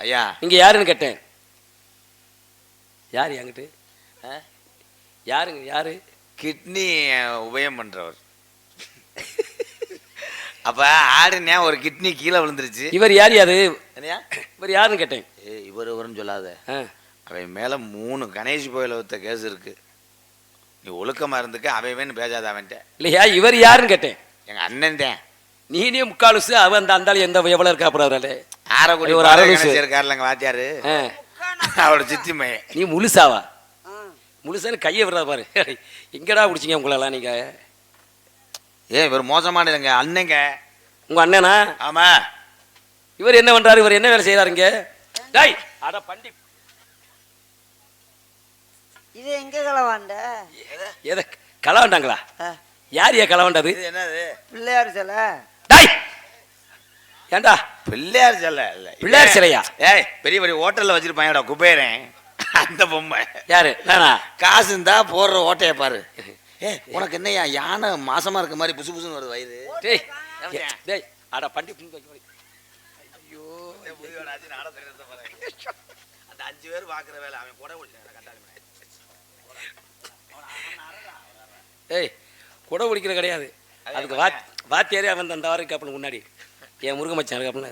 ஐயா நீங்க யாருன்னு கேட்டேன். யாரு என்கிட்ட? யாருங்க? யாரு? கிட்னி உபயம் பண்றவர். அப்ப ஆடுனே ஒரு கிட்னி கீழே விழுந்துருச்சு. இவர் யார்? யாரு இவர் யாருன்னு கேட்டேன். இவருன்னு சொல்லாத. அவன் மேல 3 கணேஷ் கோயில ஒத்த கேஸ் இருக்கு. நீ ஒழுக்கமா இருந்துக்க. அவன் பேசாத. அவன்கிட்ட இல்லையா இவர் யாருன்னு கேட்டேன். எங்க அண்ணன் தான். நீனே முக்காலுசு அவன் அந்த அந்தாலும் எந்த எவ்வளவு இருக்கா? அப்புறம் அவரால் ஆரக்குடி ஒரு அரசு இருக்காருலங்க வாத்தியாரு. அவரோட சித்தி மையன். நீ முழுசாவா? முழுசான்னு கையை விடுறா பாரு. எங்கடா பிடிச்சிங்க உங்களெல்லாம் நீங்க? இவர் மோசமான இல்லைங்க அண்ணங்க. உங்க அண்ணனா? ஆமா. இவர் என்ன பண்றாரு? இவர் என்ன வேலை செய்யறாருங்க? டேய் அட பண்டி, இது எங்க களவாண்ட? எதை களவாண்டாங்களா? யார் களவாண்டது? என்னது? பிள்ளையார் சிலை. டேய் ஏண்டா பிள்ளையார் சிலை இல்ல, பிள்ளையார் சிலையா? பெரிய பெரிய ஹோட்டல்ல வச்சிருப்பாங்கடா குபேரன். அந்த பொம்மை. யாரு? நானா? காசு இருந்தா போடுற ஓட்டைய பாரு. உனக்கு என்னையா யானை மாசமா இருக்க மாதிரி புசு புசுன்னு வருது வயிறு? டேய் டேய் அட பண்டி. ஐயோ அந்த 5 பேர் பாக்குற வேலை அவன் கூட ஏய் குடை பிடிக்கிற கிடையாது. அதுக்கு வாத்தியாரே அவன் அந்த வாரம் கேப்பனுக்கு முன்னாடி என் முருக மச்சான் கேப்பன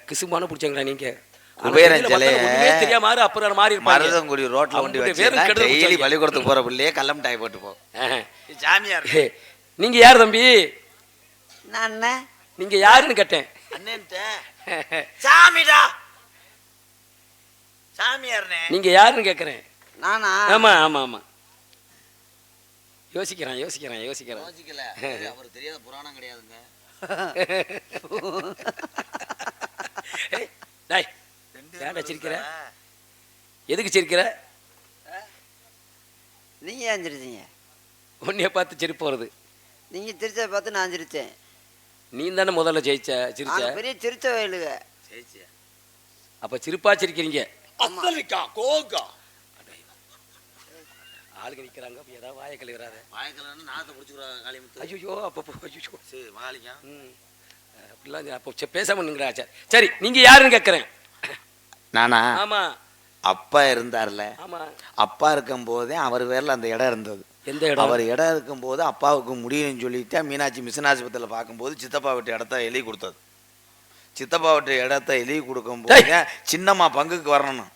கிசுமான பிடிச்சாங்களா நீங்க? தெரியாம அப்புறம் மாறி மருதங்குடி ரோட்ல வண்டி வச்சு பள்ளிக்கூடத்துக்கு போற பிள்ளையே கல்லம் டாய் போட்டு போ. சாமியார். நீங்க யார் தம்பி? நான். நீங்க யாருன்னு கேட்டேன். சாமிடா சாமியார்னே. நீங்க யாருன்னு கேக்குறேன். நானா? ஆமா ஆமா ஆமா. யோசிக்கிறேன். யோசிக்கல. அவருக்கு தெரியாத புராணம் கிடையாதுங்க. டேய் ஏன்டா சிரிக்கிற? எதுக்கு சிரிக்கிற? நீங்க ஏன் சிரிச்சீங்க? உன்னைய பார்த்து சிரிப்பு வருது. நீங்க சிரிச்சதை பார்த்து நான் சிரிச்சேன். நீ தானே முதல்ல சிரிச்ச. பெரிய சிரிச்ச வயலுங்க. அப்ப சிரிப்பா சிரிக்கிறீங்க. ஆளுங்க நிக்கிறாங்க. ஏதாவது வாயை கழுவுறாத. ஐயோ அப்போ அப்படிலாம் அப்போ பேசாம நின்றாச்சா? சரி நீங்க யாருன்னு கேட்கறேன். நானா? ஆமா. அப்பா இருந்தார்ல. ஆமா. அப்பா இருக்கும் போதே அவர் பேர்ல அந்த இடம் இருந்தது. எந்த இடம்? அவர் இடம் இருக்கும் போது அப்பாவுக்கு முடியும்னு சொல்லிட்டு மீனாட்சி மிஷன் ஆஸ்பத்திரியில் பார்க்கும்போது சித்தப்பா விட்டு இடத்த எழுதி கொடுத்தது. சித்தப்பா விட்டு இடத்த எழுதி கொடுக்கும் போது சின்னம்மா பங்குக்கு வரணும்.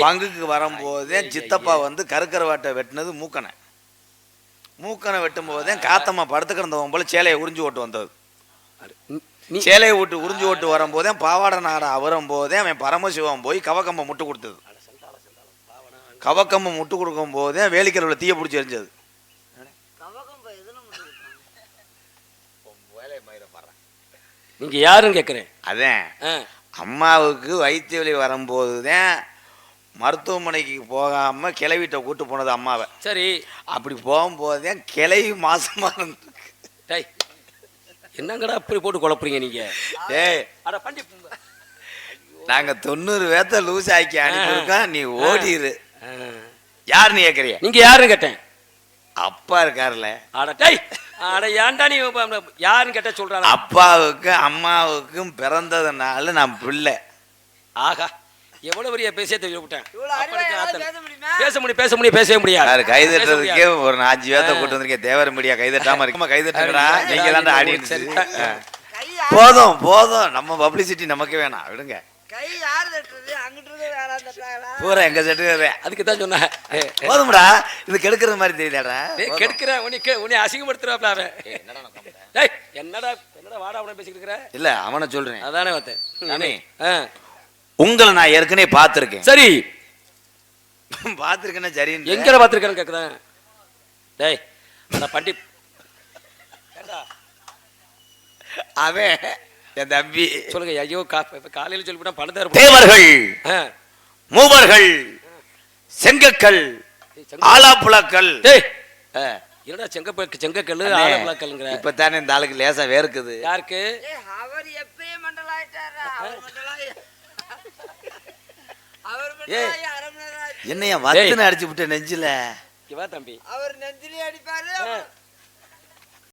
பங்குக்கு வரும்போதே சித்தப்பா கருக்கரவாட்டை வெட்டினது மூக்கனை வெட்டும் போதே காத்தம்மா படுத்து கிடந்தவன் போல சேலையை உறிஞ்சு ஓட்டு வந்தது. சேலையை விட்டு உறிஞ்சு ஓட்டு வரும்போதே பாவாடை நாட அவரும் போதே அவன் பரமசிவம் போய் கவக்கம்பை முட்டு கொடுத்தது. கவக்கம்பை முட்டு கொடுக்கும் போதே வேலிக்கல்ல தீய பிடிச்சி எரிஞ்சது. நீங்க யாருன்னு கேட்கிறேன். அதான் அம்மாவுக்கு வயிற்று வலி வரும்போதுதான் மருத்துவமனைக்கு போகாம கிளவிட்ட கூட்டு போனது அம்மாவை. சரி. அப்படி போகும்போதே கிளவி மாசமா இருந்து. என்னங்கடா அப்படி போட்டு குழப்புறீங்க நீங்க? நாங்க 90 பேத்த லூஸ் ஆக்கி அனுப்பியிருக்கோம். நீ ஓடிரு. யாருன்னு கேக்குறிய? நீங்க யாருன்னு கேட்டேன். அப்பா இருக்காருல்ல. அட ஏன்டா நீ யாருன்னு கேட்ட சொல்றாங்க. அப்பாவுக்கு அம்மாவுக்கும் பிறந்ததுனால நான் பிள்ளை. ஆகா எவ்வளவு பெரிய பேச தெரிவிட்டேன். பேசவே முடியாது. கைதட்டுறதுக்கே ஒரு 5 பேத்த கூட்டு வந்திருக்கேன். தேவர மீடியா கைதட்டாம இருக்குமா? கைதட்டுங்கடா. நீங்க தான் ஆடி. போதும் நம்ம பப்ளிசிட்டி நமக்கு வேணாம். விடுங்க. பூரா எங்க செட்டு. அதுக்கு தான் சொன்னேன். போதும்டா. இது கெடுக்கிறது மாதிரி தெரியுதாடா? கெடுக்கிறேன். உன்னை அசிங்கப்படுத்துறாப்ல. என்னடா வாடா அவனை பேசிக்கிட்டு இருக்கிற? இல்ல அவனை சொல்றேன். அதானே பார்த்தேன். உங்களை நான் ஏற்கனவே பார்த்திருக்கேன். சரி பார்த்திருக்கேன்னா சரி. எங்க பார்த்திருக்கேன்னு கேக்குறேன். டேய் பண்டி அவன் என் தம்பி. சொல்லுங்க. ஐயோ காலையில சொல்லிவிட்டா பணத்தை. தேவர்கள், மூவர்கள், செங்கக்கல், ஆலாப்புழக்கல். என்னடா செங்கக்கல் ஆலாப்புழக்கல்ங்கற? இப்பதானே இந்த ஆளுக்கு லேசா வேர்க்குது. யாருக்கு? அவர் எப்பயே மண்டல ஆயிட்டாரா? என்னையா வத்தன அடிச்சு விட்ட நெஞ்சில? இவா தம்பி அவர் நெஞ்சிலே அடிப்பாரு.